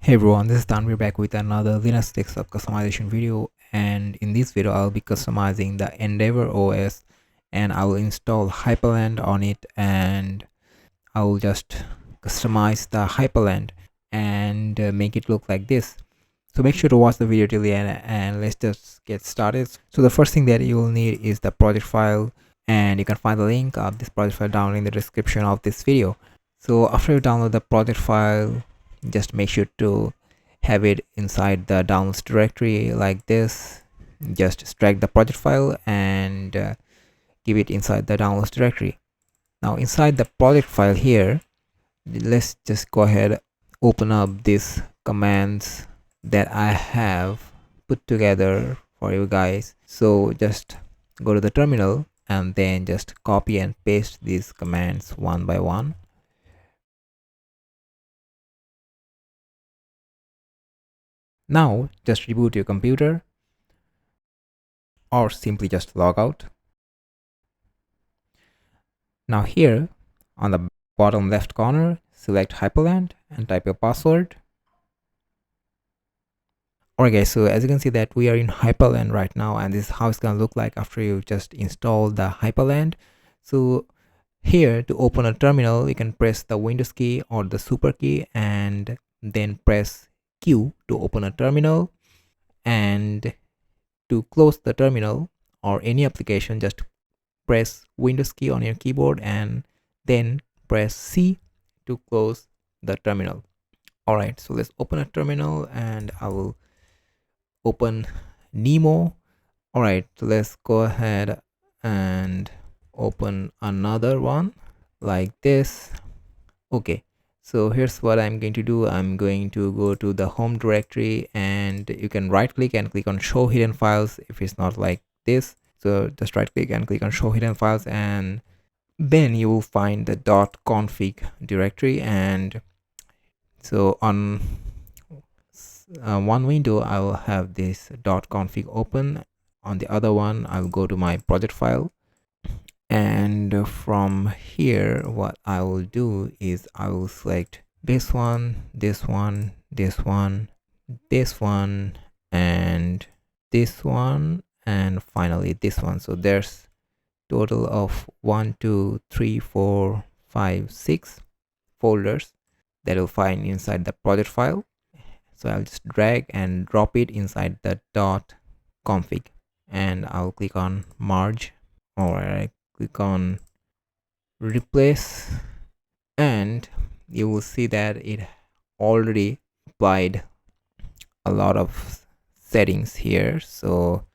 Hey everyone, this is Dan. We're back with another Linux desktop customization video, and in this video I'll be customizing the EndeavourOS, and I will install Hyprland on it, and I will just customize the Hyprland and make it look like this. So make sure to watch the video till the end, and let's just get started. So the first thing that you will need is the project file, and you can find the link of this project file down in the description of this video. So after you download the project file, just make sure to have it inside the downloads directory like this. Just extract the project file and keep it inside the downloads directory. Now inside the project file here, let's just go ahead, open up these commands that I have put together for you guys. So just go to the terminal and then just copy and paste these commands one by one. Now just reboot your computer or simply just log out. Now here on the bottom left corner, select Hyprland and type your password. Alright guys, so as you can see that we are in Hyprland right now, and this is how it's gonna look like after you just install the Hyprland. So here to open a terminal, you can press the Windows key or the super key and then press Q to open a terminal, and to close the terminal or any application, just press Windows key on your keyboard and then press C to close the terminal. Alright, so let's open a terminal and I will open Nemo. Alright, so let's go ahead and open another one like this. Okay, so here's what I'm going to do. I'm going to go to the home directory, and you can right click and click on show hidden files if it's not like this. So just right click and click on show hidden files, and then you will find the .config directory. And so on one window I will have this .config open, on the other one I'll go to my project file, and from here what I will do is I will select this one, this one, this one, this one, and this one, and finally this one. So there's total of 1 2 3 4 5 6 folders that you'll find inside the project file. So I'll just drag and drop it inside the .config, and I'll click on merge, or I click on replace, and you will see that it already applied a lot of settings here. So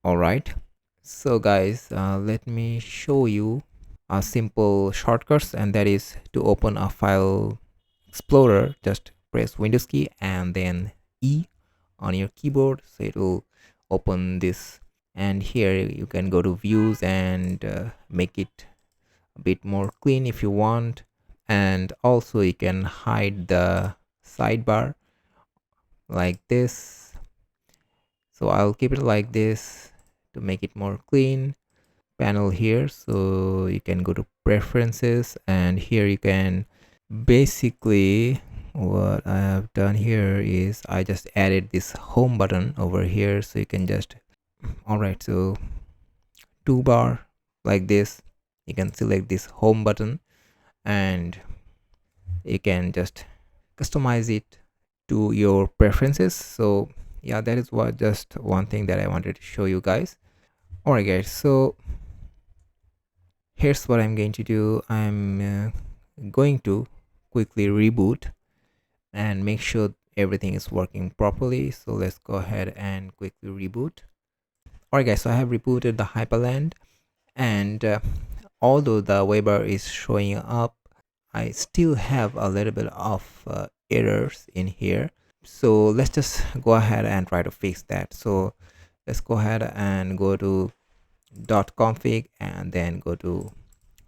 all right, so guys, let me show you a simple shortcuts, and that is to open a file explorer, just press Windows key and then E on your keyboard, so it will open this. And here you can go to views and make it a bit more clean if you want, and also you can hide the sidebar like this. So I'll keep it like this to make it more clean. Panel here, so you can go to preferences, and here you can basically, what I have done here is I just added this home button over here, so you can just, all right, so toolbar like this, you can select this home button and you can just customize it to your preferences. So yeah, that is what just one thing that I wanted to show you guys. All right guys, so here's what I'm going to do. I'm going to quickly reboot and make sure everything is working properly. So let's go ahead and quickly reboot. Alright guys, so I have rebooted the Hyprland, and although the waybar is showing up, I still have a little bit of errors in here. So let's just go ahead and try to fix that. So let's go ahead and go to .config and then go to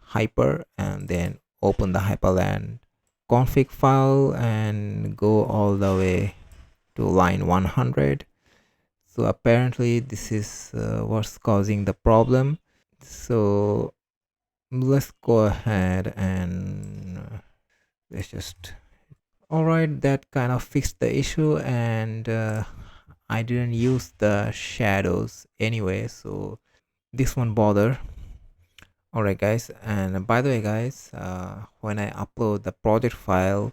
Hyper, and then open the Hyprland config file and go all the way to line 100. So apparently this is what's causing the problem. So let's go ahead and let's just, Alright, that kind of fixed the issue, and I didn't use the shadows anyway, so this won't bother. Alright guys, and by the way guys, when I upload the project file,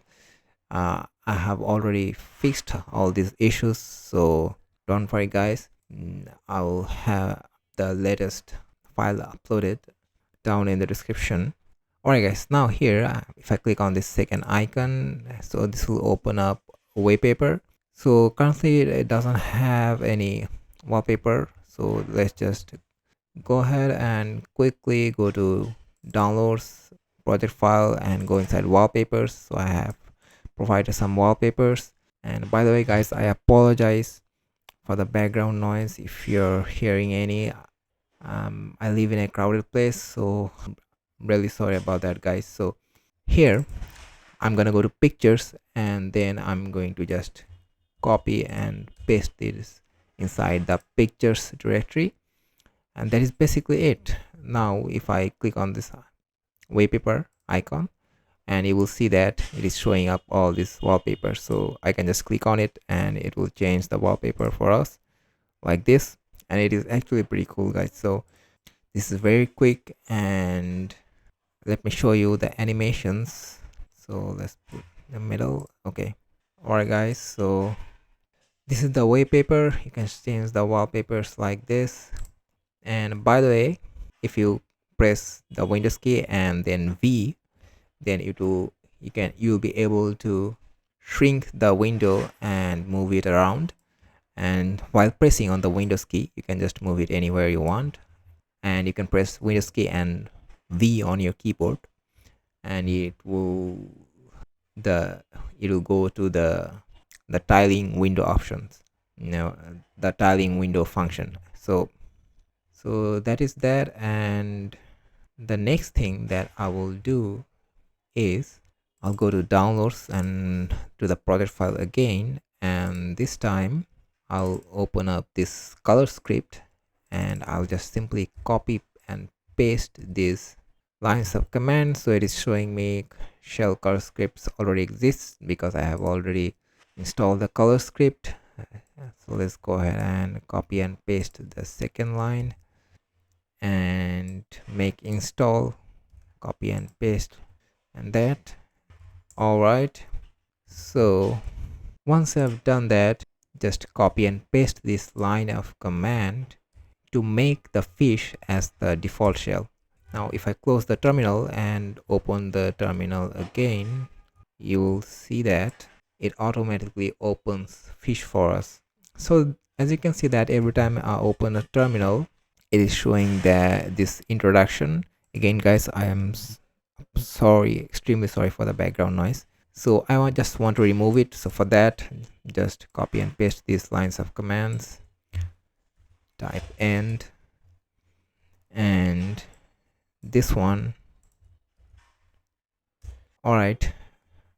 I have already fixed all these issues, so don't worry guys. I'll have the latest file uploaded down in the description. Alright guys, now here if I click on this second icon, so this will open up Wallpaper. So currently it doesn't have any wallpaper, so let's just go ahead and quickly go to downloads, project file, and go inside wallpapers. So I have provided some wallpapers, and by the way guys, I apologize for the background noise if you're hearing any. I live in a crowded place, so I'm really sorry about that guys. So here I'm gonna go to pictures, and then I'm going to just copy and paste this inside the pictures directory, and that is basically it. Now if I click on this wallpaper icon, and you will see that it is showing up all these wallpapers, so I can just click on it and it will change the wallpaper for us like this, and it is actually pretty cool guys. So this is very quick, and let me show you the animations. So let's put the middle. Okay, alright guys, so this is the wallpaper. You can change the wallpapers like this. And by the way, if you press the Windows key and then V, then you'll be able to shrink the window and move it around. And while pressing on the Windows key, you can just move it anywhere you want. And you can press Windows key and V on your keyboard, and it will go to the tiling window options, the tiling window function. So that is that. And the next thing that I will do is I'll go to downloads and to the project file again, and this time I'll open up this color script, and I'll just simply copy and paste these lines of command. So it is showing me shell color scripts already exists because I have already installed the color script. So let's go ahead and copy and paste the second line and make install, copy and paste, and that. All right, so once I've done that, just copy and paste this line of command to make the fish as the default shell. Now if I close the terminal and open the terminal again, you will see that it automatically opens fish for us. So as you can see that every time I open a terminal, it is showing that this introduction. Again guys, I am sorry, extremely sorry for the background noise. So I just want to remove it. So for that, just copy and paste these lines of commands, type end, and this one. All right,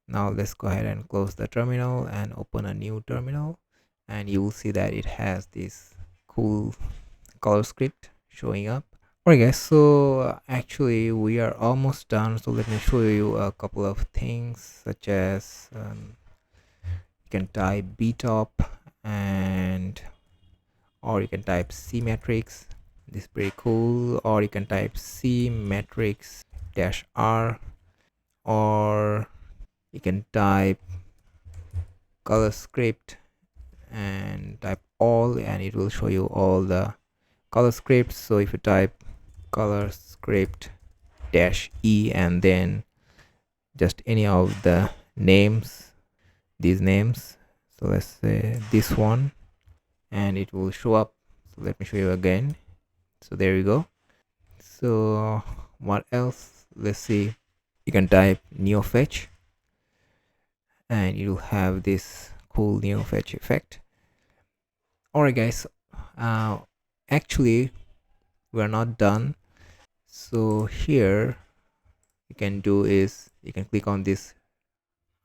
now let's go ahead and close the terminal and open a new terminal, and you will see that it has this cool color script showing up. Alright guys, so actually we are almost done. So let me show you a couple of things, such as you can type btop, and or you can type c matrix. This is pretty cool. Or you can type c matrix -r, or you can type color script and type all, and it will show you all the color scripts. So if you type color script -e and then just any of the names, these names, so let's say this one, and it will show up. So let me show you again. So there you go. So what else? Let's see. You can type neofetch, and you'll have this cool neofetch effect. Alright guys, actually we're not done. So here you can do is you can click on these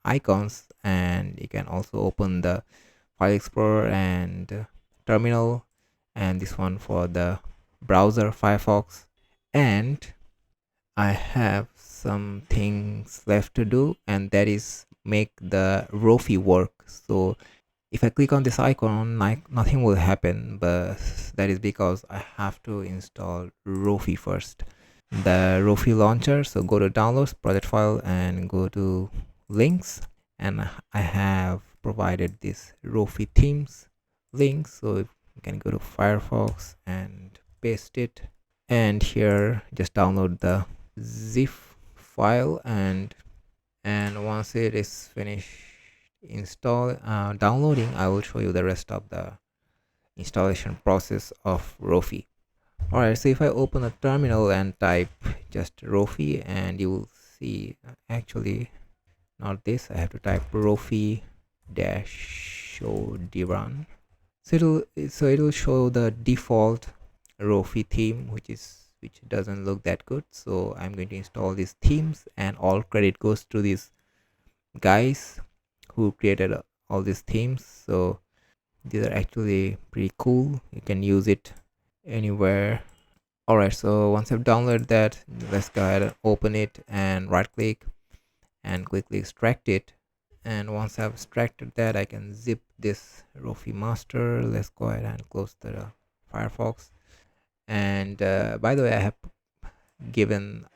icons, and you can also open the file explorer and terminal, and this one for the browser Firefox. And I have some things left to do, and that is make the Rofi work. So if I click on this icon, like nothing will happen, but that is because I have to install Rofi first, the Rofi launcher. So go to downloads, project file, and go to links, and I have provided this Rofi themes link. So you can go to Firefox and paste it, and here just download the zip file, and once it is finished downloading, I will show you the rest of the installation process of Rofi. Alright, so if I open a terminal and type just Rofi, and you will see, actually not this, I have to type Rofi dash show drun. So it'll show the default Rofi theme, which doesn't look that good. So I'm going to install these themes, and all credit goes to these guys who created all these themes. So these are actually pretty cool. You can use it anywhere. Alright, so once I've downloaded that, let's go ahead and open it and right click and quickly extract it. And once I've extracted that, I can zip this Rofi master. Let's go ahead and close the Firefox. And by the way, I have given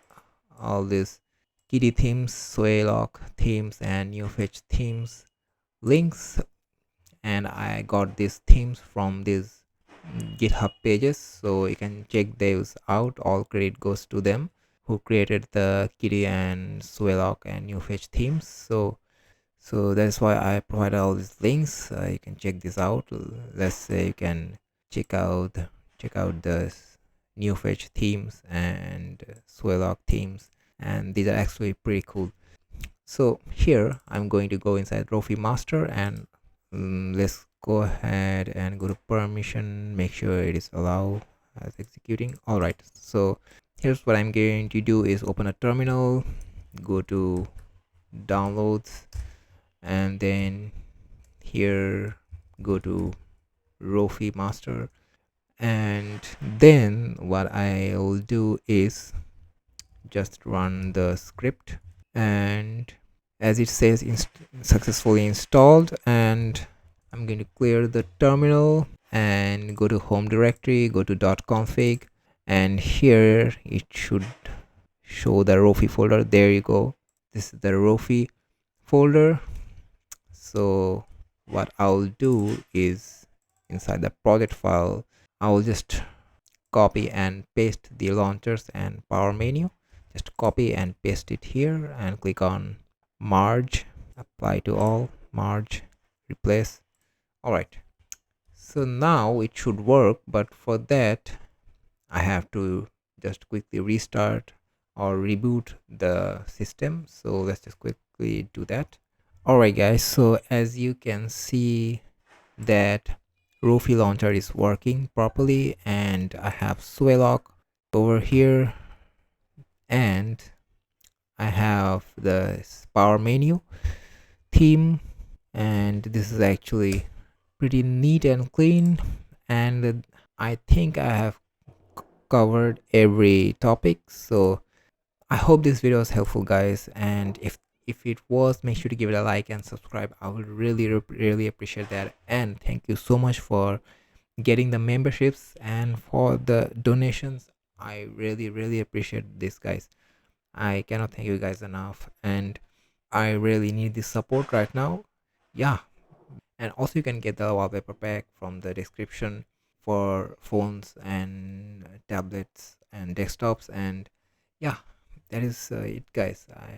all these kitty themes, Swaylock themes, and new fetch themes links, and I got these themes from these GitHub pages, so you can check those out. All credit goes to them who created the kitty and Swaylock and new fetch themes. So that's why I provided all these links. You can check this out. Let's say you can check out the new fetch themes and Swaylock themes, and these are actually pretty cool. So here I'm going to go inside Rofi master, and let's go ahead and go to permission, make sure it is allow as executing. All right, so here's what I'm going to do is open a terminal, go to downloads, and then here go to Rofi master, and then what I'll do is just run the script, and as it says successfully installed, and I'm going to clear the terminal and go to home directory, go to .config, and here it should show the Rofi folder. There you go, this is the Rofi folder. So what I'll do is inside the project file, I'll just copy and paste the launchers and power menu. Just copy and paste it here and click on merge, apply to all, merge, replace. All right, so now it should work, but for that I have to just quickly restart or reboot the system. So let's just quickly do that. All right guys, so as you can see that Rofi launcher is working properly, and I have Swaylock over here, and I have the power menu theme, and this is actually pretty neat and clean, and I think I have covered every topic. So I hope this video was helpful guys, and if it was, make sure to give it a like and subscribe. I would really appreciate that, and thank you so much for getting the memberships and for the donations. I really appreciate this guys. I cannot thank you guys enough, and I really need this support right now. Yeah, and also you can get the wallpaper pack from the description for phones and tablets and desktops. And yeah, that is it guys. I